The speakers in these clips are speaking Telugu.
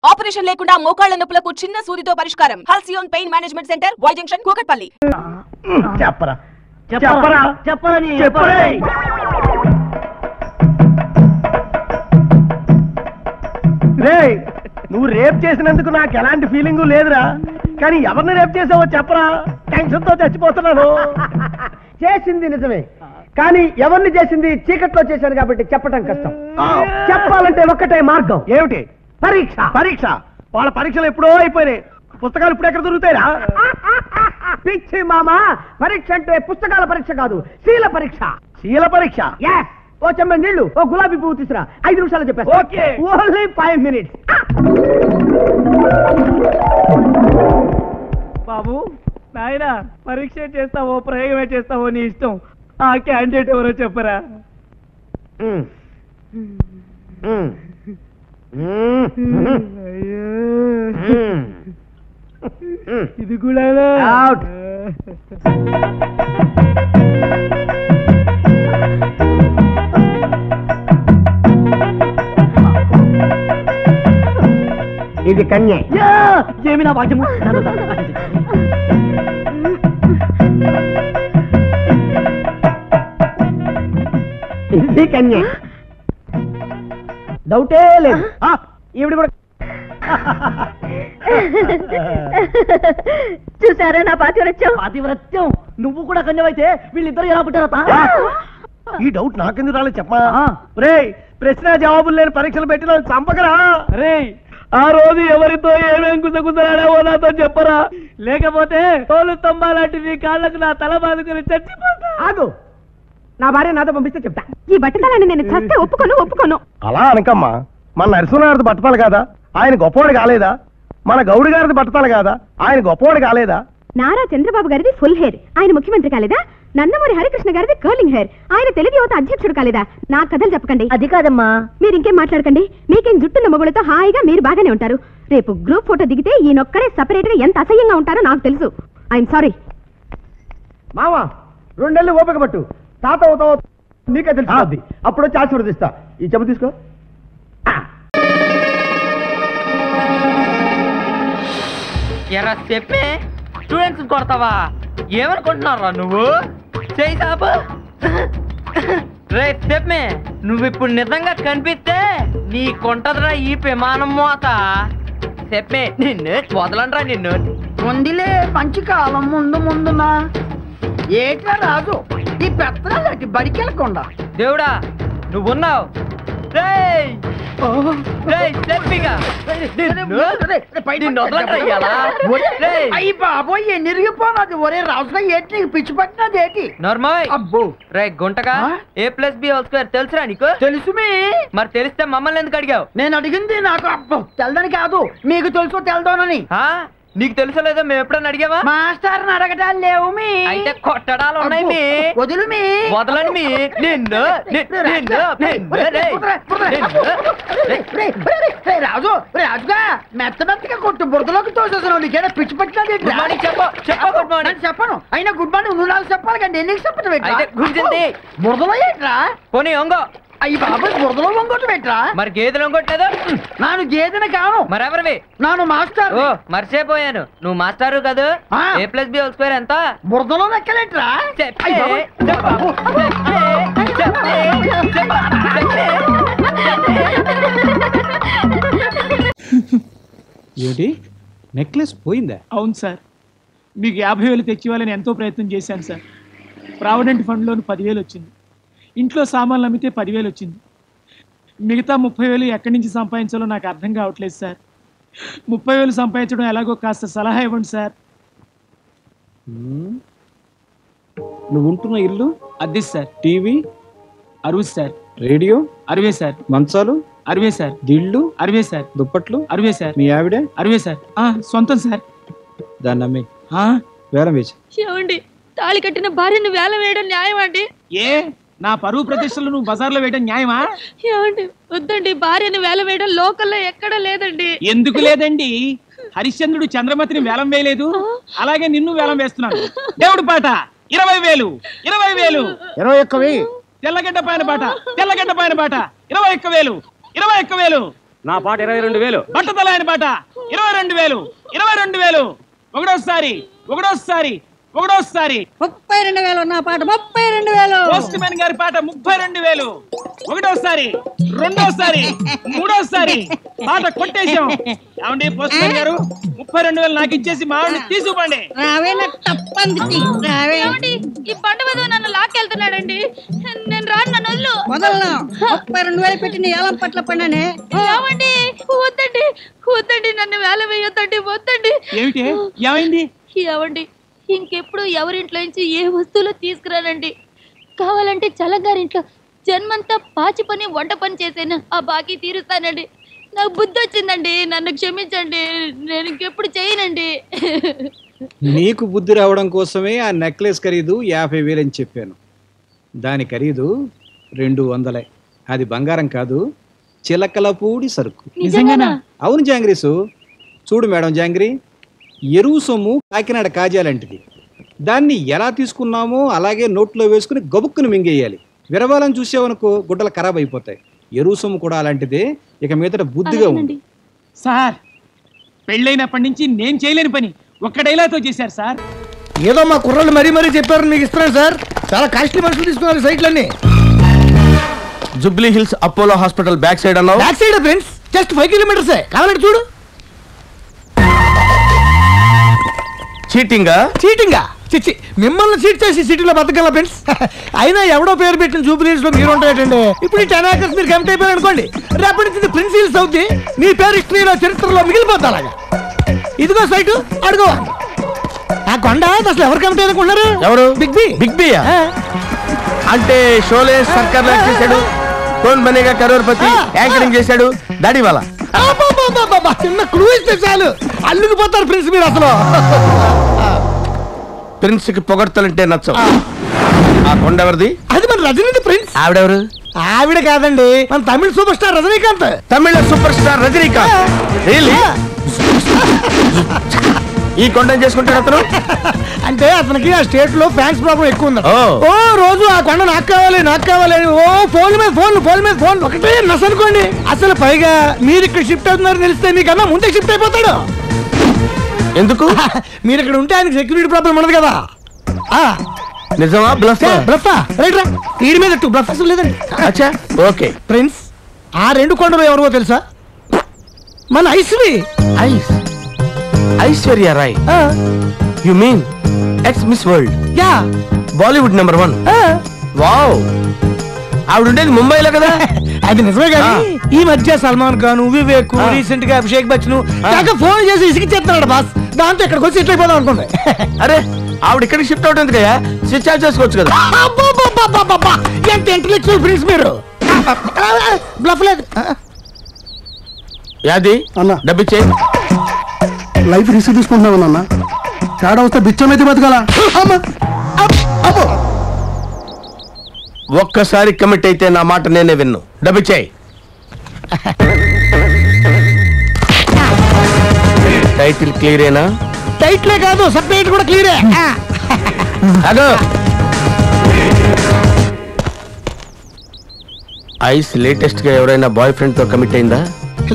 ఆపరేషన్ లేకుండా మోకాళ్ల నొప్పులకు చిన్న సూదితో పరిష్కారం. Halcyon pain management centre, Y junction, Kukatpally. చెప్పరా చెప్పరా చెప్పరా చెప్పరా. రేయ్, నువ్వు రేప్ చేసినందుకు నాకు ఎలాంటి ఫీలింగ్ లేదురా, కానీ ఎవరిని రేప్ చేసావో చెప్పరా, టెన్షన్ తో చచ్చిపోతున్నాను. చేసింది నిజమే, కానీ ఎవరిని చేసింది చీకట్లో చేశారు కాబట్టి చెప్పడం కష్టం. చెప్పాలంటే ఒక్కటే మార్గం. ఏమిటి? పరీక్ష. పరీక్ష? వాళ్ళ పరీక్షలు ఎప్పుడో అయిపోయినాయి, పుస్తకాలు ఇప్పుడు ఎక్కడ దొరుకుతాయిరా? పిచ్చి మామా, పరీక్ష అంటే పుస్తకాల పరీక్ష కాదు, శీల పరీక్ష. శీల పరీక్ష? ఓ చెమ్మ నీళ్లు, ఓ గులాబీ పువ్వు తీసురా, 5 నిమిషాలు చెప్పేస్తా. ఓకే. Only 5 minutes. బాబు నాయనా, పరీక్ష చేస్తావో ప్రయోగమే చేస్తావో నీ ఇష్టం. ఆ క్యాండిడేట్ ఎవరో చెప్పరా? ఇది కూడా ఇది కన్య. ఏమి నా భాగ్యము. ఇది కన్య, డౌటే లేదు. ఈవిడ కూడా. చూసారా నా పాతివ్రత్యం? పాతివ్రత్యం? నువ్వు కూడా కన్యవైతే వీళ్ళిద్దరు ఎలా పుట్టారతా? ఈ డౌట్ నాకెందుకు రాలేదు చెప్పా. రే, ప్రశ్న జవాబులు లేని పరీక్షలు పెట్టిన చంపకరా. రే, ఆ రోజు ఎవరితో ఏమేం గుసగుసలాడావో నాతో చెప్పరా, లేకపోతే తోలు తొమ్మాలాంటి నీ కాళ్ళకు నా తల బాదుకుని చచ్చిపోతా. ఆగు, నా భార్య నాతో పంపిస్తే చెప్తా. ఈ బట్టతలని నేను చస్తే ఒప్పుకోను. అలా అనకమ్మా, మన నరసింహారావు బట్టతాలు కాదా, ఆయన గొప్పవాడు కాలేదా? మన గౌడి గారిది బట్టతాలు కాదా, ఆయన గొప్పవాడు కాలేదా? నారా చంద్రబాబు గారిది ఫుల్ హెయిర్, ఆయన ముఖ్యమంత్రి కాలేదా? నందమూరి హరికృష్ణ గారిది కర్లింగ్ హెయిర్, ఆయన తెలుగు యువత అధ్యక్షుడు కాలేదా? నా కథలు చెప్పకండి. అది కాదమ్మా, మీరు ఇంకేం మాట్లాడకండి. మీకేం జుట్టున్న మొగులతో హాయిగా మీరు బాగానే ఉంటారు. రేపు గ్రూప్ ఫోటో దిగితే ఈయనొక్కడే సపరేట్ గా ఎంత అసహ్యంగా ఉంటారో నాకు తెలుసు. I'm sorry. మావా, 2 నెలలు ఓపిక పట్టు, తాత అవుతావు నీకే తెలుసు. అప్పుడు వచ్చి ఆశీర్వదిస్తా. ఈ చెప్పు తీసుకో. ఎరా చెప్పే, స్టూడెంట్స్ కొడతావా? ఏమనుకుంటున్నారా నువ్వు? చేయి సాబు. రే చెప్పే, నువ్వు ఇప్పుడు నిజంగా కనిపిస్తే నీకుంటదిరా ఈ విమానం మోత. చెప్పే, నిన్ను వదలండ్రా నిన్ను. ముందులే మంచి కాలం ముందునా ఏట్లా రాజు ఈ పెత్తనాలు బడికెళ్ళకుండా. దేవుడా నువ్వున్నావు. అయ్యి బాబోయ్, ఎన్నిరిగిపోనాది. ఒరే రాజుగా ఏంటి నీకు పిచ్చి పట్టినది ఏంటి? నార్మల్. అబ్బో రే గుంటగా, A+B² తెలుసురా నీకు? తెలుసు. మరి తెలిస్తే మమ్మల్ని ఎందుకు అడిగావు? నేను అడిగింది నాకు అబ్బో తెలదని కాదు, మీకు తెలుసో తెలదోనని. నీకు తెలుసో లేదో మేము ఎప్పుడన్నా అడిగావా? మాస్టర్ని అడగటాలు లేవు. అయితే కొట్టడాలు ఉన్నాయి. వదులు వదలని నిన్ను. రాజు రాజుగా మెత్తగా కొట్టు బురదలోకి తోసేసాను. నీకేనా పిచ్చి పట్టినది? చెప్పను. అయినా గుడ్ మార్నింగ్ నువ్వు నాకు చెప్పాలి కండి. ఎన్నికి చెప్పడం గుర్తుంది బురదలో ఏంట్రా? పోనీ ఒంగో. అయ్యి బాబు, బురదలో వంగొట్టు పెట్టరా? మరి గేదెలు వంగొట్టలేదు. నాను గేదెని కాను. మరెవరివి? నాను మాస్టర్. ఓ మర్చిపోయాను, నువ్వు మాస్టారు కదా. A+B² ఎంత? బురదలో లెక్కలేట్రా? ఏంటి, నెక్లెస్ పోయిందా? అవును సార్, మీకు 50,000 తెచ్చివ్వాలని ఎంతో ప్రయత్నం చేశాను సార్. ప్రావిడెంట్ ఫండ్లోని 10,000 వచ్చింది, ఇంట్లో సామాన్లు అమ్మితే 10,000 వచ్చింది. మిగతా 30,000 ఎక్కడి నుంచి సంపాదించాలో నాకు అర్థం కావట్లేదు సార్. 30,000 సంపాదించడం ఎలాగో కాస్త సలహా ఇవ్వండి సార్. నువ్వు ఉంటున్న ఇల్లు అద్దె sir. TV 60 sir. Radio 60 sir. మంచాలు 60 సార్. దిళ్ళు 60 సార్. దుప్పట్లు 60 సార్. మీ ఆవిడ 60 సార్. సొంతం సార్. దాన్ని అమ్మి వేలం వేసి. ఏమండి, తాళి కట్టిన భార్యను వేలం వేయడం న్యాయం అండి? ఏ, నా పరువు ప్రతిష్టలు నువ్వు బజార్లో వేయడం న్యాయమా? ఏమండి, వద్దండి, భార్యను వేలం వేయడం లోకల్లో ఎక్కడా లేదండి. ఎందుకు లేదండి? హరిశ్చంద్రుడు చంద్రమతిని వేలం వేయలేదు, అలాగే నిన్ను వేలం వేస్తున్నాను. దేవుడు పాట 20,000. 20,000. 21,000. తెల్లగడ్డ పైన పాట 21,000. 21,000. నా పాట 22,000. బట్టతల ఆయన పాట 22,000. 22,000. ఒకటోసారి 32,000 నా పాట 32,000. పోస్ట్ మ్యాన్ గారి పాట 32,000. ఒకటోసారి మూడోసారి పాట కొట్టేశాం. ఏమండి పోస్ట్ మ్యాన్ గారు 32,000 నాకు ఇచ్చేసి మా ఆవిడని తీసుకుపోండి. రావే నా తప్పంది రావే. ఈ బండ మీద నన్ను లాక్కెళ్తున్నాడండి. నేను రాను, నన్ను వదిలు. వదలను. 32,000 పెట్టి నీ ఏలం పట్ల పడినానే. ఏమండి వద్దండి, నన్ను వేల వేయొద్దండి, వద్దండి. ఏమిటి ఏమైంది? ఏమండి ఇంకెప్పుడు ఎవరింట్లో నుంచి ఏ వస్తువులు తీసుకురానండి. కావాలంటే చలంగారింట్లో జన్మంతా పాచి పని వంట పని చేసాను, ఆ బాకీ తీరుస్తానండి. నాకు బుద్ధి వచ్చిందండి, నన్ను క్షమించండి, నేను ఇంకెప్పుడు చేయనండి. నీకు బుద్ధి రావడం కోసమే ఆ నెక్లెస్ ఖరీదు 50,000 అని చెప్పాను. దాని ఖరీదు 200. అది బంగారం కాదు, చిలకలపూడి సరుకు. నిజంగానా? అవును జాంగ్రీసు. చూడు మేడం జాంగ్రీ, ఎరువు సొమ్ము కాకినాడ కాజాలంటిది. దాన్ని ఎలా తీసుకున్నామో అలాగే నోట్లో వేసుకుని గబుక్కుని మింగేయాలి. విరవాలని చూసావనుకో గుడ్డలు ఖరాబ్ అయిపోతాయి. ఎరువు సొమ్ము కూడా అలాంటిదే. ఇక మీదట బుద్ధిగా ఉంది. సార్ పెళ్ళైనప్పటి నుంచి నేను చేయలేని పని ఒక్క డైలాగ్తో చేశారు సార్. ఏదో మా కుర్రాళ్ళు మరీ చెప్పారు, మీకు ఇస్తున్నాను సార్. చాలా కాస్ట్లీ మనుషులు తీసుకున్నారు సైట్లన్నీ. Jubilee Hills Apollo hospital back side అన్నావు. Back side friends, just 5 kilometres. కావాలంటే చూడు. చీటింగా చిచ్చి, మిమ్మల్ని చీట్ చేసి సిటీలో బతకాల ఫ్రెండ్స్. అయినా ఎవడో పేరు పెట్టిన జూబ్లీ హిల్స్ లో మీరు ఉంటాయండి. ఇప్పుడు ఈ 10 acres మీరు కమిట్ అయిపోయారు అనుకోండి, రేపటి నుంచి ప్రిన్స్ హిల్స్ అవుద్ది. మీ పేరు హిస్టరీలో చరిత్రలో మిగిలిపోద్ది. అలాగా ఇదిగో సైట్, అడుగు. ఆ కొండ అసలు ఎవరు కమిట్ అనుకున్నారు? ఎవరు? బిగ్ బి అంటే షోలే సర్కార్ లో చేశాడు, కౌన్ బనేగా కరోర్పతి యాంకరింగ్ చేశాడు, దాడివాలా. చిన్న క్లూ ఇస్తే చాలు అల్లుకుపోతారు ప్రిన్స్ మీరు. అసలు ప్రిన్స్ కి పొగడ్తలంటే నచ్చవు. ఆ కొండ ఎవరిది? అది మన రజనీకాంత్ ప్రిన్స్. ఆవిడెవరు? ఆవిడ కాదండి, మన తమిళ సూపర్ స్టార్ రజనీకాంత్. తమిళ సూపర్ స్టార్ రజనీకాంత్. రియల్లీ? ఈ కొండను చేసుకుంటాడు అతను. అంటే అతనికి ఆ స్టేట్ లో ఫ్యాన్స్ ప్రాబ్లం ఎక్కువ ఉంది. ఓ రోజు ఆ కొండ నాకు కావాలి అని ఓ ఫోన్ మీద ఫోన్ ఒకటే నస అనుకోండి. అసలు పైగా మీరు ఇక్కడ షిఫ్ట్ అవుతున్నారు తెలిస్తే మీకన్నా ముందే షిఫ్ట్ అయిపోతాడు. ఎందుకు? మీరు ఇక్కడ ఉంటే ఆయనకి సెక్యూరిటీ ప్రాబ్లం ఉండదు కదా. నిజమా? బ్లఫా? రైట్ రా, వీడి మీద బ్లఫ్ అసలు లేదండి. అచ్చా, ఓకే. ప్రిన్స్, ఆ 2 కొండలు ఎవరో తెలుసా? మన Aishwarya Rai. You mean ex miss world? Ya, Bollywood number 1. Wow, ఆవిడ ఉండేది ముంబైలో కదా. అది నిజమే కానీ ఈ మధ్య సల్మాన్ ఖాన్, వివేక్, రీసెంట్ గా అభిషేక్ బచ్చన్ ఫోన్ చేసి ఇసిగిచ్చేస్తున్నాడు బాస్. దాంతో ఇక్కడికి వచ్చి సెటిల్ అయిపోదాం అనుకుంది. అరే ఆవిడ ఇక్కడికి షిఫ్ట్ అవుతుంది కదా, స్విచ్ ఆఫ్ చేసుకోవచ్చు కదా. ఎంత ఇంటలెక్చువల్ ప్రిన్స్ మీరు. బ్లఫ్ లేదు. యాది అన్న డబ్బిచ్చే. లైఫ్ రిస్క్ తీసుకుంటున్నావు అన్న. తేడా వస్తే బిచ్చమైతే బతకాల. ఒక్కసారి కమిట్ అయితే నా మాట నేనే విన్ను. డబ్బిచ్చేయి. టైటిల్ క్లియరేనా? టైటిలే కాదు, సబ్టైటిల్ కూడా క్లియరే. అదో ఐస్ లేటెస్ట్ గా ఎవరైనా బాయ్ ఫ్రెండ్ తో కమిట్ అయిందా?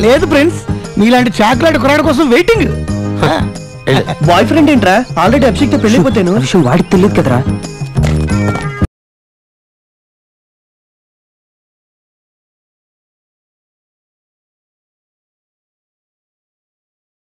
లేదు ప్రిన్స్, మీలాంటి చాక్లెట్ కురాడు కోసం వెయిటింగ్. బాయ్ ఫ్రెండ్ ఏంట్రా? ఆల్రెడీ అభిషేక్ తో పెళ్ళిపోతాను. విషయం వాడికి తెలియదు కదరా.